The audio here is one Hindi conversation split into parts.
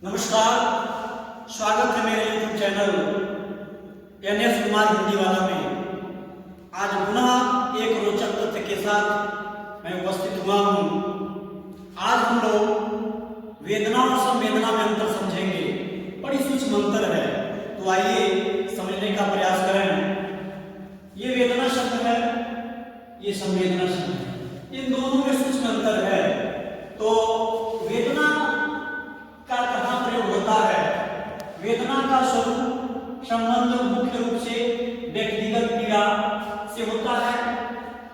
नमस्कार, स्वागत है मेरे YouTube channel NS Kumar Hindi वाला में। आज पुनः एक रोचक तथ्य के साथ मैं उपस्थित हुआ हूँ। आज हम लोग वेदना और संवेदना में अंतर समझेंगे। बड़ी सूक्ष्म अंतर है, तो आइए समझने का प्रयास करें। ये वेदना शब्द है, ये संवेदना शब्द है, इन दोनों में सूक्ष्म अंतर है। तो वेदना का कहाँ प्रयोग होता है? वेदना का स्वरूप संबंध मुख्य रूप से व्यक्तिगत पीड़ा से होता है।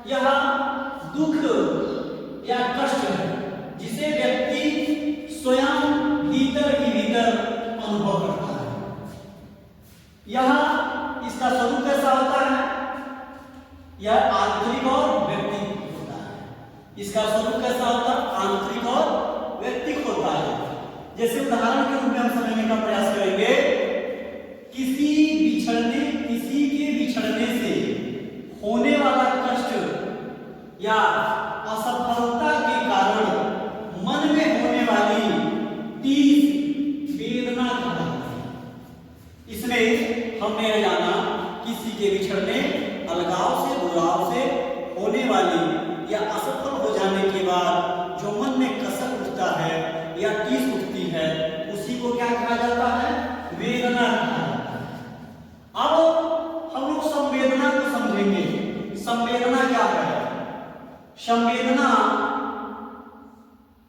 यह दुख या कष्ट है जिसे व्यक्ति स्वयं भीतर ही भीतर अनुभव करता है। यह इसका स्वरूप कैसा होता है? यह आंतरिक और व्यक्तिगत होता है। इसका स्वरूप कैसा होता है? आंतरिक और व्यक्तिगत होता है। जैसे उदाहरण के रूप में हम समझने का प्रयास करेंगे। किसी के बिछड़ने से होने वाला कष्ट या असफलता के कारण मन में होने वाली तीव्र वेदना कहलाती है। इसमें हमने यह जाना, किसी के बिछड़ने, अलगाव से, दुराव से होने वाली या असफल हो जाने के बाद जो मन में कसक उठता है या टीस उठती है, उसी को क्या कहा जाता है? वेदना कहा जाता है। अब हम लोग संवेदना को समझेंगे। संवेदना क्या है? संवेदना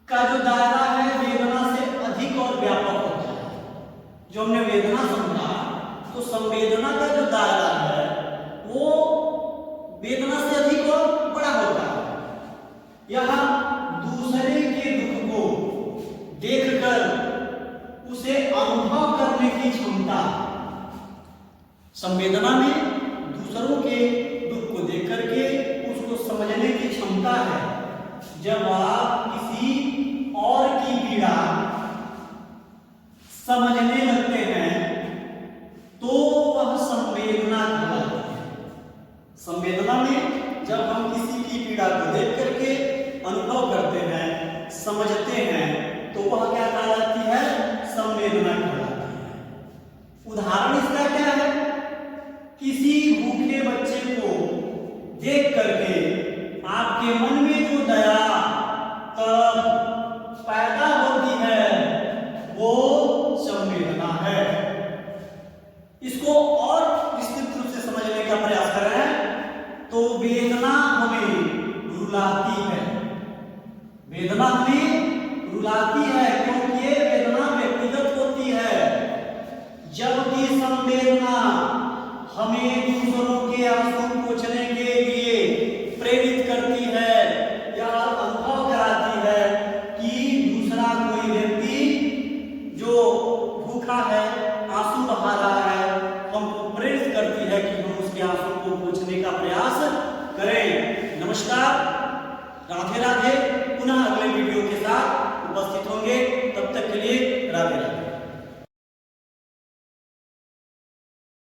का जो दायरा है वेदना से अधिक और व्यापक होता है। जो हमने वेदना समझा, तो संवेदना का जो दायरा है वो वेदना से अधिक और बड़ा होता है। यह दूसरे के दुख को देखकर उसे अनुभव करने की क्षमता। संवेदना में दूसरों के दुख को देख करके उसको समझने की क्षमता है। जब आप किसी और की पीड़ा समझने लगते हैं तो वह संवेदना कहलाती है। संवेदना में जब हम किसी की पीड़ा को देख करके अनुभव करते हैं, समझते हैं, तो वह क्या कहलाती है? संवेदना कहलाती है। उदाहरण इसका क्या है? किसी भूखे बच्चे को देख करके आपके मन में जो दया पैदा होती है वो संवेदना है। इसको और विस्तृत रूप से समझने का प्रयास कर रहे हैं तो वेदना हमें रुलाती है। वेदना हमें रुलाती है क्योंकि ये वेदना व्यक्तिगत होती है, जबकि संवेदना हमें दूसरों के आंसू पोंछने के लिए प्रेरित करती है या अनुभव कराती है कि दूसरा कोई व्यक्ति जो भूखा है, आंसू बहा रहा है, हमको प्रेरित करती है कि हम उसके आंसू को पोंछने का प्रयास करें। नमस्कार, राधे राधे। पुनः अगले वीडियो के साथ उपस्थित होंगे। तब तक के लिए राधे राधे।